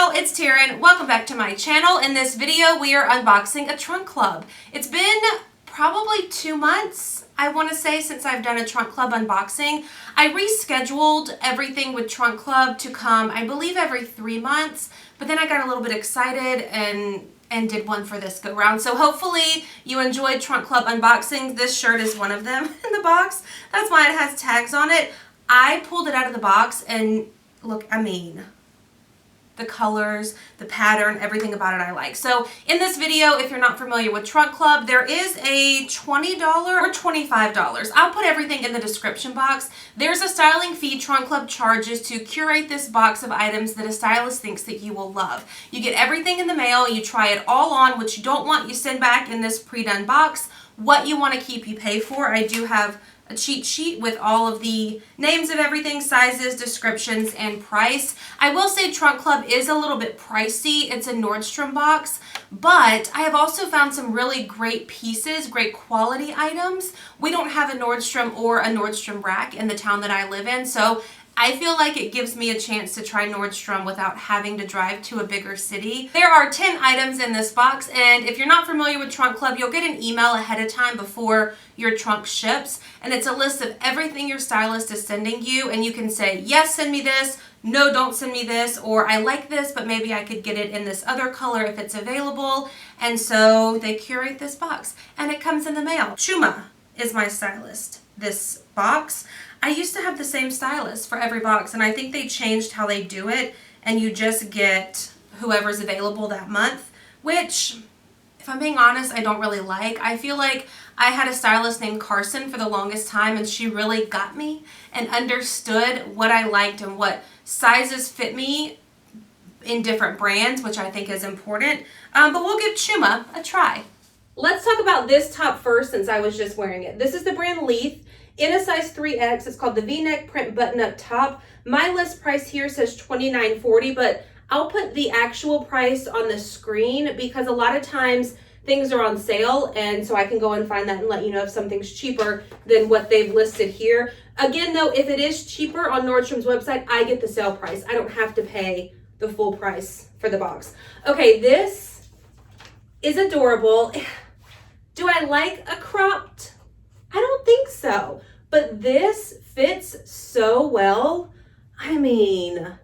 y'all, it's Taren. Welcome back to my channel. In this video, we are unboxing a trunk club. It's been probably 2 months, I want to say, since I've done a trunk club unboxing. I rescheduled everything with trunk club to come, I believe, every 3 months, but then I got a little bit excited and did one for this go round. So hopefully you enjoyed trunk club unboxings. This shirt is one of them in the box. That's why it has tags on it. I pulled it out of the box and look, I mean, the colors, the pattern, everything about it I like. So in this video, if you're not familiar with Trunk Club, there is a $20 or $25. I'll put everything in the description box. There's a styling fee Trunk Club charges to curate this box of items that a stylist thinks that you will love. You get everything in the mail, you try it all on. What you don't want, you send back in this pre-done box. What you want to keep, you pay for. I do have a cheat sheet with all of the names of everything, sizes, descriptions, and price. I will say Trunk Club is a little bit pricey. It's a Nordstrom box, but I have also found some really great pieces, great quality items. We don't have a Nordstrom or a Nordstrom rack in the town that I live in, so I feel like it gives me a chance to try Nordstrom without having to drive to a bigger city. There are 10 items in this box, and if you're not familiar with Trunk Club, you'll get an email ahead of time before your trunk ships, and it's a list of everything your stylist is sending you, and you can say, yes, send me this, no, don't send me this, or I like this, but maybe I could get it in this other color if it's available. And so they curate this box, and it comes in the mail. Shuma is my stylist. This box, I used to have the same stylist for every box, and I think they changed how they do it, and you just get whoever's available that month, which, if I'm being honest, I don't really like. I feel like I had a stylist named Caston for the longest time, and she really got me and understood what I liked and what sizes fit me in different brands, which I think is important. But we'll give Shuma a try. Let's talk about this top first, since I was just wearing it. This is the brand Leith in a size 3X. It's called the V-neck print button-up top. My list price here says $29.40, but I'll put the actual price on the screen because a lot of times things are on sale, and so I can go and find that and let you know if something's cheaper than what they've listed here. Again, though, if it is cheaper on Nordstrom's website, I get the sale price. I don't have to pay the full price for the box. Okay, this is adorable. Do I like a cropped? I don't think so, but this fits so well. I mean,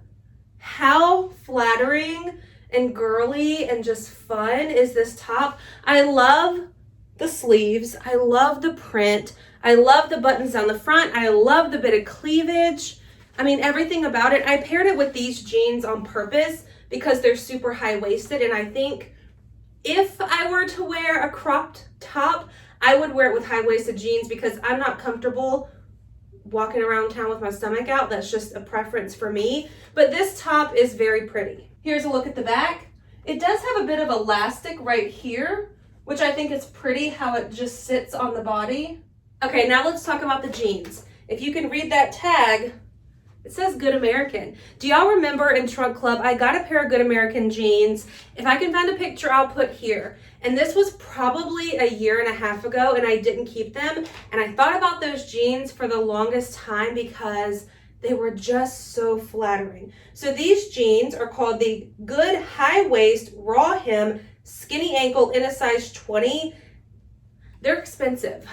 how flattering and girly and just fun is this top? I love the sleeves. I love the print. I love the buttons down the front. I love the bit of cleavage. I mean, everything about it. I paired it with these jeans on purpose because they're super high-waisted, and I think if I were to wear a cropped top, I would wear it with high-waisted jeans because I'm not comfortable walking around town with my stomach out. That's just a preference for me. But this top is very pretty. Here's a look at the back. It does have a bit of elastic right here, which I think is pretty how it just sits on the body. Okay, now let's talk about the jeans. If you can read that tag, it says Good American. Do y'all remember in Trunk Club, I got a pair of Good American jeans. If I can find a picture, I'll put here. And this was probably 1.5 years ago, and I didn't keep them. And I thought about those jeans for the longest time because they were just so flattering. So these jeans are called the Good High Waist Raw Hem Skinny Ankle in a size 20. They're expensive.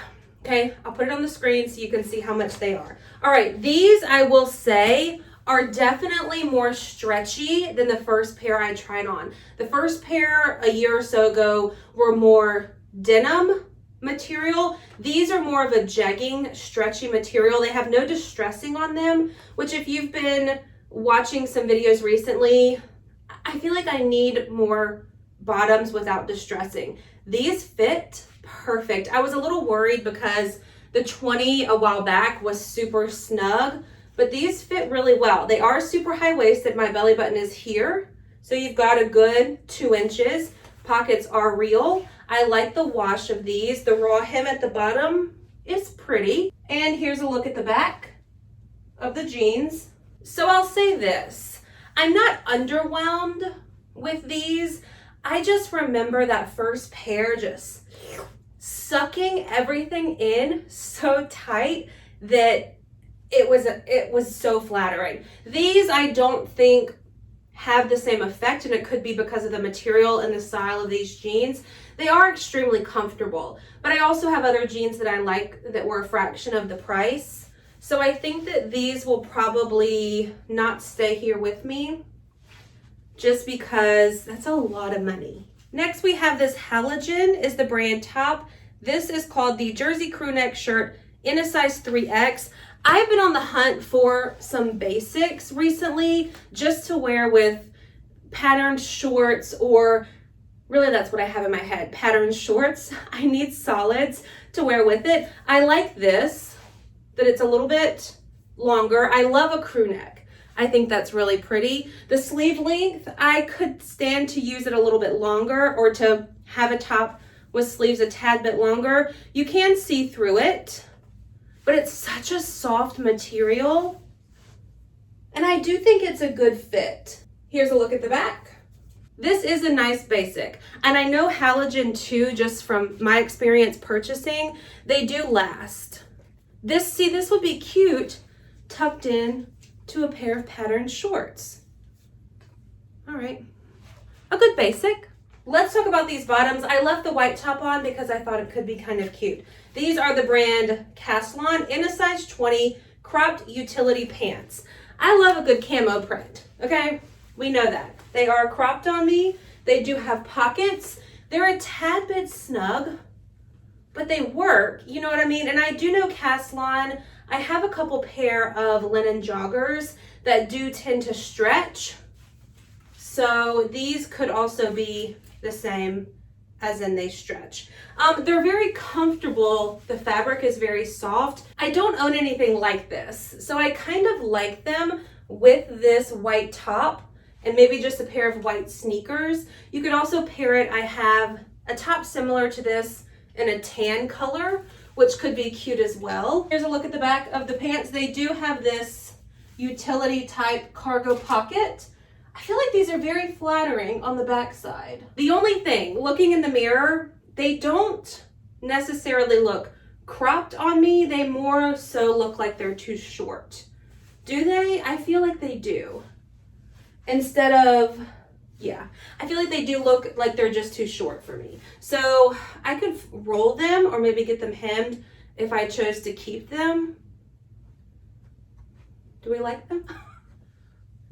Okay, I'll put it on the screen so you can see how much they are. All right, these I will say are definitely more stretchy than the first pair I tried on. The first pair 1 year or so ago were more denim material. These are more of a jegging, stretchy material. They have no distressing on them, which if you've been watching some videos recently, I feel like I need more bottoms without distressing. These fit perfect. I was a little worried because the 20 a while back was super snug, but these fit really well. They are super high-waisted. My belly button is here, so you've got a good 2 inches. Pockets are real. I like the wash of these. The raw hem at the bottom is pretty. And here's a look at the back of the jeans. So I'll say this, I'm not underwhelmed with these. I just remember that first pair just sucking everything in so tight that it was so flattering. These I don't think have the same effect, and it could be because of the material and the style of these jeans. They are extremely comfortable, but I also have other jeans that I like that were a fraction of the price. So I think that these will probably not stay here with me just because that's a lot of money. Next we have this Halogen is the brand top. This is called the Jersey crew neck shirt in a size 3X. I've been on the hunt for some basics recently just to wear with patterned shorts, or really that's what I have in my head, patterned shorts. I need solids to wear with it. I like this, that it's a little bit longer. I love a crew neck. I think that's really pretty. The sleeve length, I could stand to use it a little bit longer or to have a top with sleeves a tad bit longer. You can see through it, but it's such a soft material. And I do think it's a good fit. Here's a look at the back. This is a nice basic. And I know Halogen too, just from my experience purchasing, they do last. This would be cute tucked in to a pair of patterned shorts. All right, a good basic. Let's talk about these bottoms. I left the white top on because I thought it could be kind of cute. These are the brand Caston in a size 20 cropped utility pants. I love a good camo print, okay? We know that. They are cropped on me. They do have pockets. They're a tad bit snug, but they work, you know what I mean? And I do know Caston, I have a couple pair of linen joggers that do tend to stretch. So these could also be the same, as in they stretch. They're very comfortable. The fabric is very soft. I don't own anything like this, so I kind of like them with this white top and maybe just a pair of white sneakers. You could also pair it. I have a top similar to this in a tan color, which could be cute as well. Here's a look at the back of the pants. They do have this utility type cargo pocket. I feel like these are very flattering on the back side. The only thing, looking in the mirror, they don't necessarily look cropped on me. They more so look like they're too short. Do they? I feel like they do. Instead of, yeah, I feel like they do look like they're just too short for me. So I could roll them or maybe get them hemmed if I chose to keep them. Do we like them?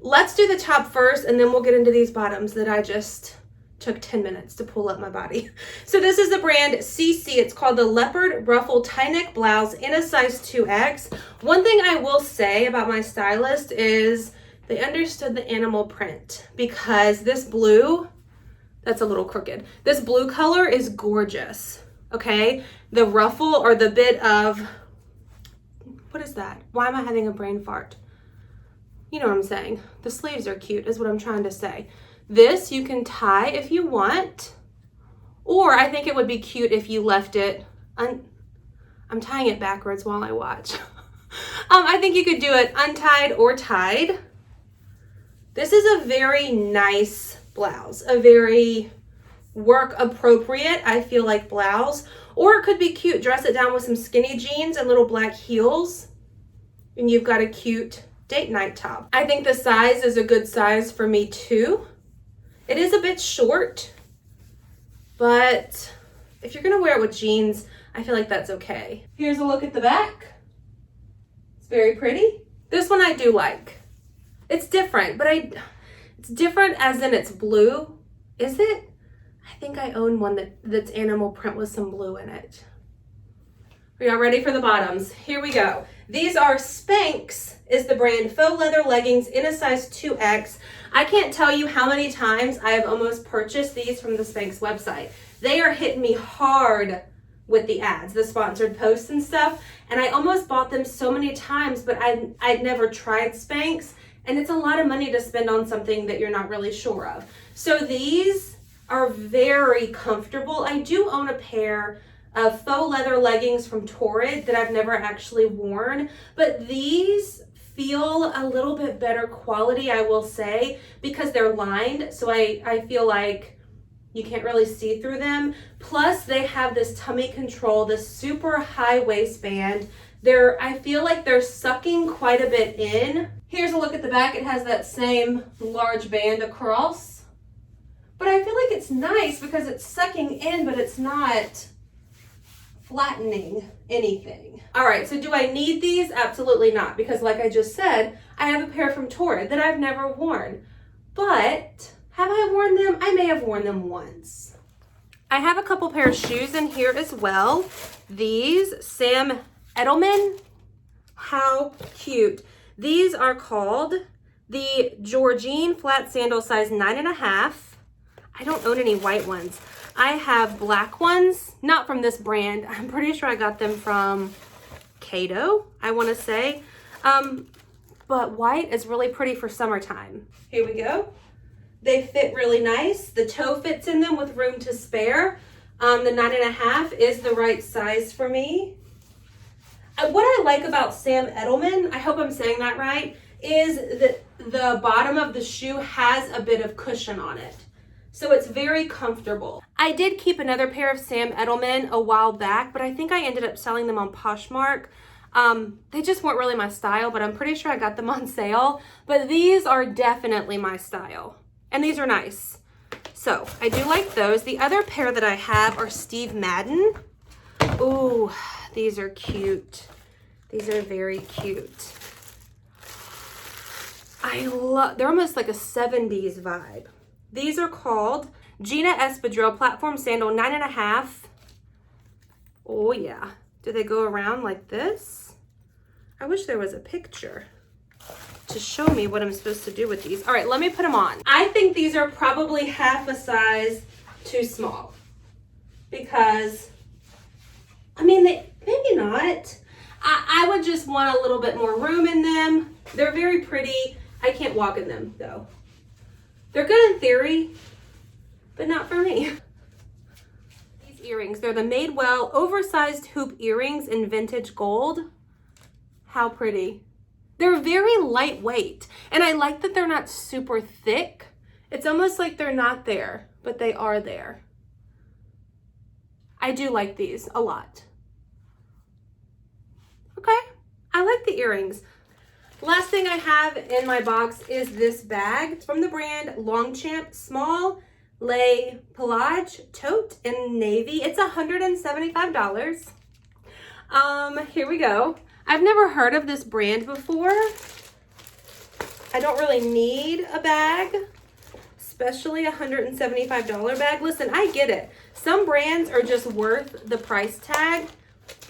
Let's do the top first, and then we'll get into these bottoms that I just took 10 minutes to pull up my body. So this is the brand CC. It's called the Leopard Ruffle Tie Neck Blouse in a size 2X. One thing I will say about my stylist is they understood the animal print, because this blue, that's a little crooked. This blue color is gorgeous, okay? The ruffle, or the bit of, what is that? Why am I having a brain fart? You know what I'm saying. The sleeves are cute is what I'm trying to say. This you can tie if you want, or I think it would be cute if you left it, I'm tying it backwards while I watch. I think you could do it untied or tied. This is a very nice blouse, a very work appropriate, I feel like, blouse, or it could be cute. Dress it down with some skinny jeans and little black heels, and you've got a cute date night top. I think the size is a good size for me too. It is a bit short, but if you're gonna wear it with jeans, I feel like that's okay. Here's a look at the back. It's very pretty. This one I do like. It's different, but it's different as in it's blue. Is it? I think I own one that's animal print with some blue in it. Are y'all ready for the bottoms? Here we go. These are Spanx, is the brand, faux leather leggings in a size 2X. I can't tell you how many times I have almost purchased these from the Spanx website. They are hitting me hard with the ads, the sponsored posts and stuff, and I almost bought them so many times, but I'd never tried Spanx, and it's a lot of money to spend on something that you're not really sure of. So these are very comfortable. I do own a pair of faux leather leggings from Torrid that I've never actually worn, but these feel a little bit better quality, I will say, because they're lined, so I feel like you can't really see through them. Plus they have this tummy control, this super high waistband I feel like they're sucking quite a bit in. Here's a look at the back. It has that same large band across. But I feel like it's nice because it's sucking in, but it's not flattening anything. All right, so do I need these? Absolutely not, because like I just said, I have a pair from Taren that I've never worn. But have I worn them? I may have worn them once. I have a couple pair of shoes in here as well. These Sam Edelman. How cute. These are called the Georgine flat sandal size 9.5. I don't own any white ones. I have black ones, not from this brand. I'm pretty sure I got them from Cato, I want to say. But white is really pretty for summertime. Here we go. They fit really nice. The toe fits in them with room to spare. The 9.5 is the right size for me. What I like about Sam Edelman, I hope I'm saying that right, is that the bottom of the shoe has a bit of cushion on it. So it's very comfortable. I did keep another pair of Sam Edelman a while back, but I think I ended up selling them on Poshmark. They just weren't really my style, but I'm pretty sure I got them on sale. But these are definitely my style. And these are nice. So I do like those. The other pair that I have are Steve Madden. Ooh, these are cute. These are very cute. They're almost like a 70s vibe. These are called Gina Espadrille Platform Sandal 9.5. Oh yeah. Do they go around like this? I wish there was a picture to show me what I'm supposed to do with these. All right, let me put them on. I think these are probably half a size too small because, I mean, maybe not. I would just want a little bit more room in them. They're very pretty. I can't walk in them though. They're good in theory, but not for me. These earrings, they're the Madewell oversized hoop earrings in vintage gold. How pretty. They're very lightweight, and I like that they're not super thick. It's almost like they're not there, but they are there. I do like these a lot. Okay, I like the earrings. Last thing I have in my box is this bag. It's from the brand Longchamp Small Lay Pelage Tote in navy. It's $175. Here we go. I've never heard of this brand before. I don't really need a bag, especially a $175 bag. Listen, I get it. Some brands are just worth the price tag,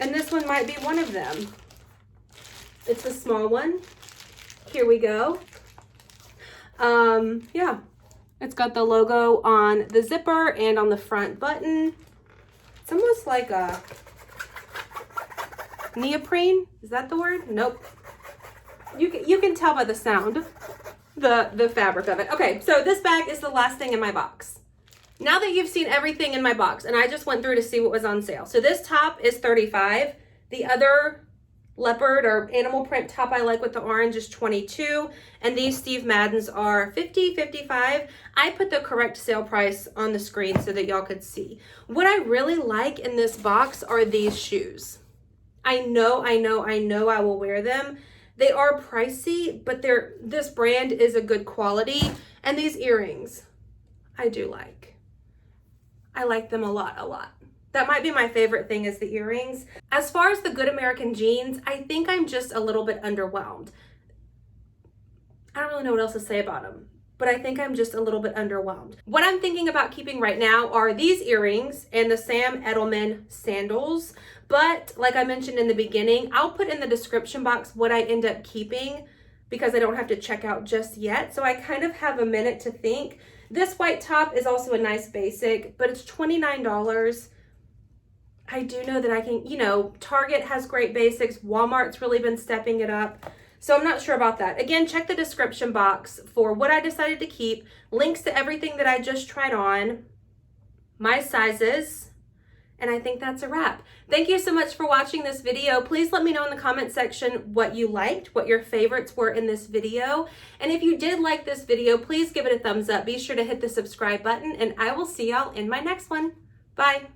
and this one might be one of them. It's a small one. Here we go. Yeah, it's got the logo on the zipper and on the front button. It's almost like a neoprene. Is that the word? Nope. You can tell by the sound, the fabric of it. Okay, so this bag is the last thing in my box. Now that you've seen everything in my box, and I just went through to see what was on sale. So this top is $35. The other leopard or animal print top I like with the orange is $22, and these Steve Maddens are $50, $55. I put the correct sale price on the screen so that y'all could see. What I really like in this box are these shoes. I know I will wear them. They are pricey, but this brand is a good quality. And these earrings, I do like. I like them a lot. That might be my favorite thing is the earrings. As far as the Good American jeans, I think I'm just a little bit underwhelmed. I don't really know what else to say about them, but I think I'm just a little bit underwhelmed. What I'm thinking about keeping right now are these earrings and the Sam Edelman sandals. But like I mentioned in the beginning, I'll put in the description box what I end up keeping because I don't have to check out just yet. So I kind of have a minute to think. This white top is also a nice basic, but it's $29. I do know that I can, Target has great basics. Walmart's really been stepping it up. So I'm not sure about that. Again, check the description box for what I decided to keep, links to everything that I just tried on, my sizes, and I think that's a wrap. Thank you so much for watching this video. Please let me know in the comment section what you liked, what your favorites were in this video. And if you did like this video, please give it a thumbs up. Be sure to hit the subscribe button, and I will see y'all in my next one. Bye.